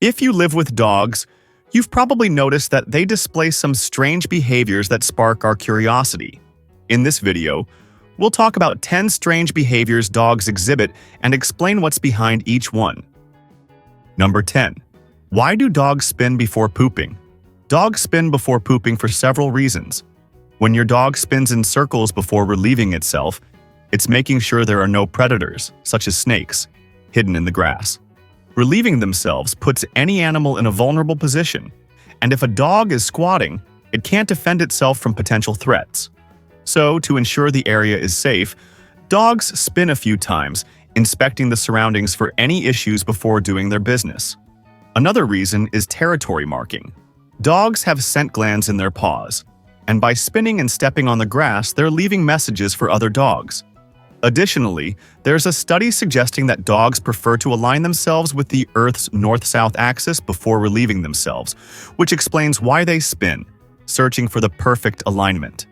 If you live with dogs, you've probably noticed that they display some strange behaviors that spark our curiosity. In this video, we'll talk about 10 strange behaviors dogs exhibit and explain what's behind each one. Number 10. Why do dogs spin before pooping? Dogs spin before pooping for several reasons. When your dog spins in circles before relieving itself, it's making sure there are no predators, such as snakes, hidden in the grass. Relieving themselves puts any animal in a vulnerable position, and if a dog is squatting, it can't defend itself from potential threats. So, to ensure the area is safe, dogs spin a few times, inspecting the surroundings for any issues before doing their business. Another reason is territory marking. Dogs have scent glands in their paws, and by spinning and stepping on the grass, they're leaving messages for other dogs. Additionally, there's a study suggesting that dogs prefer to align themselves with the Earth's north-south axis before relieving themselves, which explains why they spin, searching for the perfect alignment.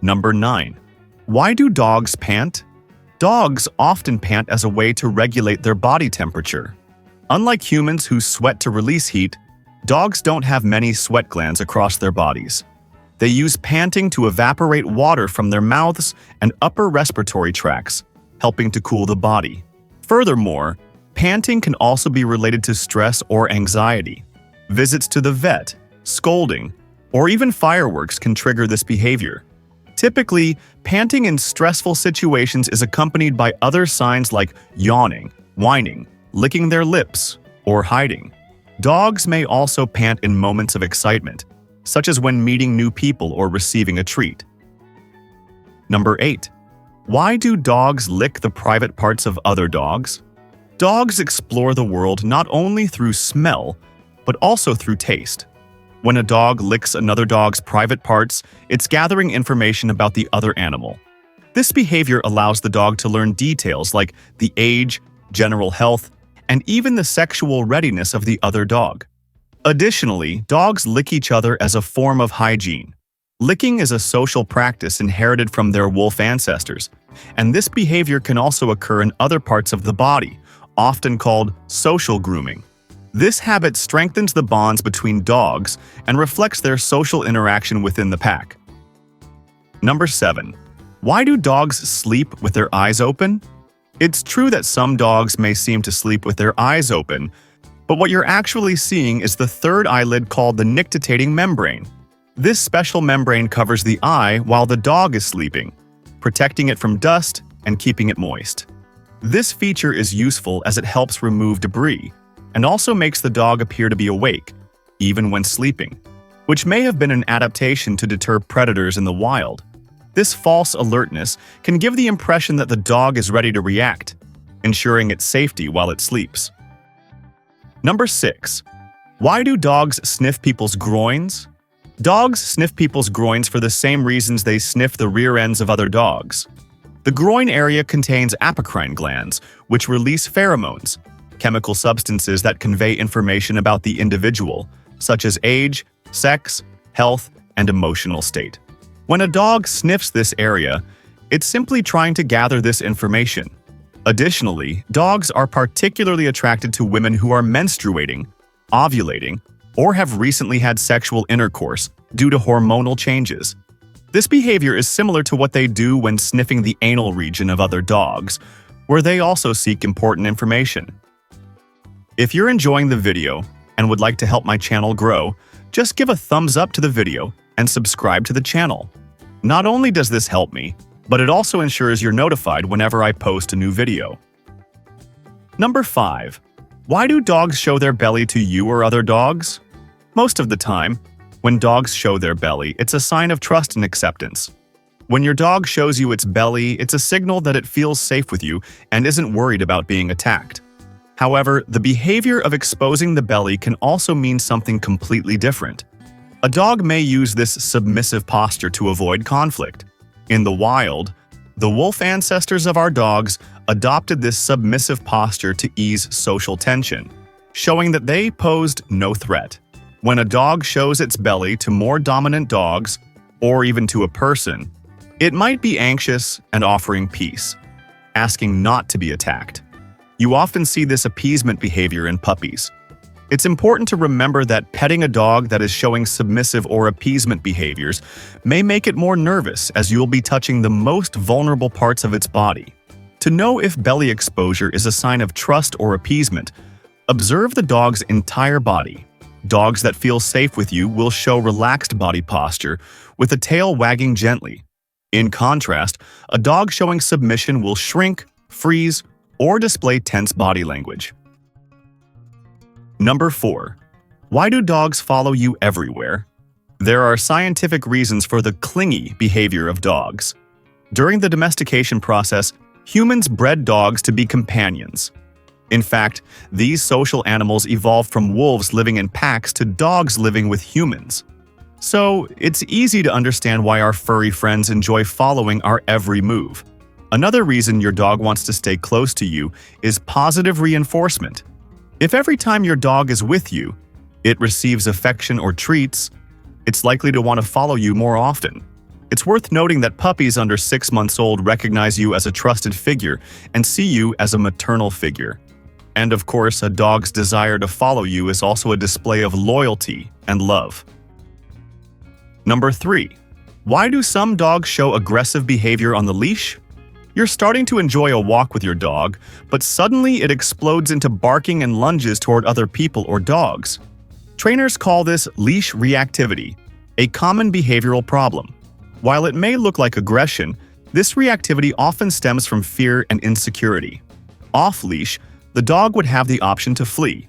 Number 9. Why do dogs pant? Dogs often pant as a way to regulate their body temperature. Unlike humans who sweat to release heat, dogs don't have many sweat glands across their bodies. They use panting to evaporate water from their mouths and upper respiratory tracts, helping to cool the body. Furthermore, panting can also be related to stress or anxiety. Visits to the vet, scolding, or even fireworks can trigger this behavior. Typically, panting in stressful situations is accompanied by other signs like yawning, whining, licking their lips, or hiding. Dogs may also pant in moments of excitement, such as when meeting new people or receiving a treat. Number 8. Why do dogs lick the private parts of other dogs? Dogs explore the world not only through smell, but also through taste. When a dog licks another dog's private parts, it's gathering information about the other animal. This behavior allows the dog to learn details like the age, general health, and even the sexual readiness of the other dog. Additionally, dogs lick each other as a form of hygiene. Licking is a social practice inherited from their wolf ancestors, and this behavior can also occur in other parts of the body, often called social grooming. This habit strengthens the bonds between dogs and reflects their social interaction within the pack. Number 7. Why do dogs sleep with their eyes open? It's true that some dogs may seem to sleep with their eyes open, but what you're actually seeing is the third eyelid called the nictitating membrane. This special membrane covers the eye while the dog is sleeping, protecting it from dust and keeping it moist. This feature is useful as it helps remove debris and also makes the dog appear to be awake, even when sleeping, which may have been an adaptation to deter predators in the wild. This false alertness can give the impression that the dog is ready to react, ensuring its safety while it sleeps. Number 6. Why do dogs sniff people's groins? Dogs sniff people's groins for the same reasons they sniff the rear ends of other dogs. The groin area contains apocrine glands, which release pheromones, chemical substances that convey information about the individual, such as age, sex, health, and emotional state. When a dog sniffs this area, it's simply trying to gather this information. Additionally, dogs are particularly attracted to women who are menstruating, ovulating, or have recently had sexual intercourse due to hormonal changes. This behavior is similar to what they do when sniffing the anal region of other dogs, where they also seek important information. If you're enjoying the video and would like to help my channel grow, just give a thumbs up to the video and subscribe to the channel. Not only does this help me, but it also ensures you're notified whenever I post a new video. Number 5. Why do dogs show their belly to you or other dogs? Most of the time, when dogs show their belly, it's a sign of trust and acceptance. When your dog shows you its belly, it's a signal that it feels safe with you and isn't worried about being attacked. However, the behavior of exposing the belly can also mean something completely different. A dog may use this submissive posture to avoid conflict. In the wild, the wolf ancestors of our dogs adopted this submissive posture to ease social tension, showing that they posed no threat. When a dog shows its belly to more dominant dogs, or even to a person, it might be anxious and offering peace, asking not to be attacked. You often see this appeasement behavior in puppies. It's important to remember that petting a dog that is showing submissive or appeasement behaviors may make it more nervous, as you will be touching the most vulnerable parts of its body. To know if belly exposure is a sign of trust or appeasement, observe the dog's entire body. Dogs that feel safe with you will show relaxed body posture, with the tail wagging gently. In contrast, a dog showing submission will shrink, freeze, or display tense body language. Number 4. Why do dogs follow you everywhere? There are scientific reasons for the clingy behavior of dogs. During the domestication process, humans bred dogs to be companions. In fact, these social animals evolved from wolves living in packs to dogs living with humans. So, it's easy to understand why our furry friends enjoy following our every move. Another reason your dog wants to stay close to you is positive reinforcement. If every time your dog is with you, it receives affection or treats, it's likely to want to follow you more often. It's worth noting that puppies under 6 months old recognize you as a trusted figure and see you as a maternal figure. And of course, a dog's desire to follow you is also a display of loyalty and love. Number 3. Why do some dogs show aggressive behavior on the leash? You're starting to enjoy a walk with your dog, but suddenly it explodes into barking and lunges toward other people or dogs. Trainers call this leash reactivity, a common behavioral problem. While it may look like aggression, this reactivity often stems from fear and insecurity. Off-leash, the dog would have the option to flee.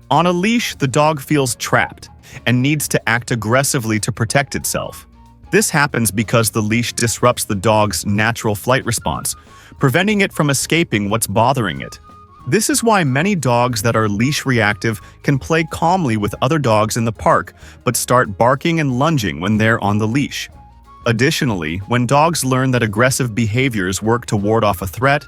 On a leash, the dog feels trapped and needs to act aggressively to protect itself. This happens because the leash disrupts the dog's natural flight response, preventing it from escaping what's bothering it. This is why many dogs that are leash reactive can play calmly with other dogs in the park, but start barking and lunging when they're on the leash. Additionally, when dogs learn that aggressive behaviors work to ward off a threat,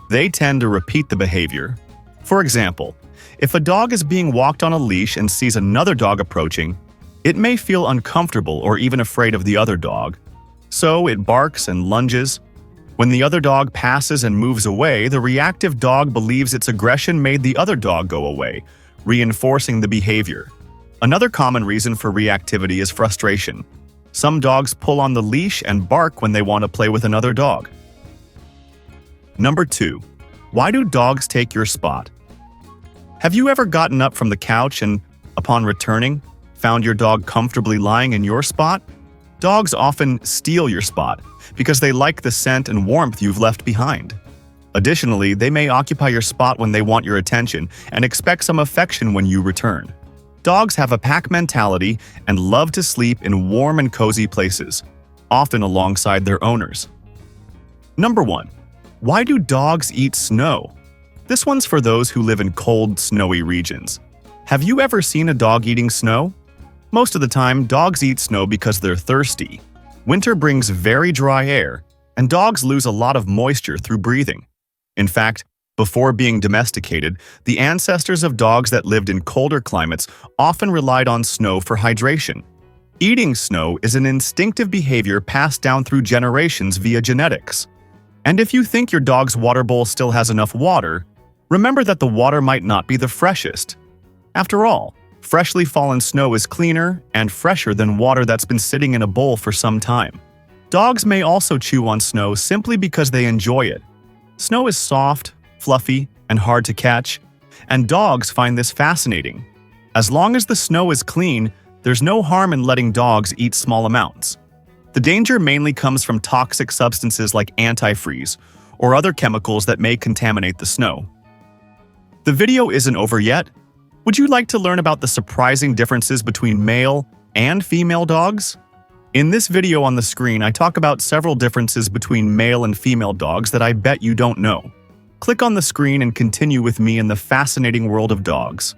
they tend to repeat the behavior. For example, if a dog is being walked on a leash and sees another dog approaching, it may feel uncomfortable or even afraid of the other dog. So it barks and lunges. When the other dog passes and moves away, the reactive dog believes its aggression made the other dog go away, reinforcing the behavior. Another common reason for reactivity is frustration. Some dogs pull on the leash and bark when they want to play with another dog. Number 2. Why do dogs take your spot? Have you ever gotten up from the couch and, upon returning, found your dog comfortably lying in your spot? Dogs often steal your spot because they like the scent and warmth you've left behind. Additionally, they may occupy your spot when they want your attention and expect some affection when you return. Dogs have a pack mentality and love to sleep in warm and cozy places, often alongside their owners. Number 1. Why do dogs eat snow? This one's for those who live in cold, snowy regions. Have you ever seen a dog eating snow? Most of the time, dogs eat snow because they're thirsty. Winter brings very dry air, and dogs lose a lot of moisture through breathing. In fact, before being domesticated, the ancestors of dogs that lived in colder climates often relied on snow for hydration. Eating snow is an instinctive behavior passed down through generations via genetics. And if you think your dog's water bowl still has enough water, remember that the water might not be the freshest. After all, freshly fallen snow is cleaner and fresher than water that's been sitting in a bowl for some time. Dogs may also chew on snow simply because they enjoy it. Snow is soft, fluffy, and hard to catch, and dogs find this fascinating. As long as the snow is clean, there's no harm in letting dogs eat small amounts. The danger mainly comes from toxic substances like antifreeze or other chemicals that may contaminate the snow. The video isn't over yet. Would you like to learn about the surprising differences between male and female dogs? In this video on the screen, I talk about several differences between male and female dogs that I bet you don't know. Click on the screen and continue with me in the fascinating world of dogs.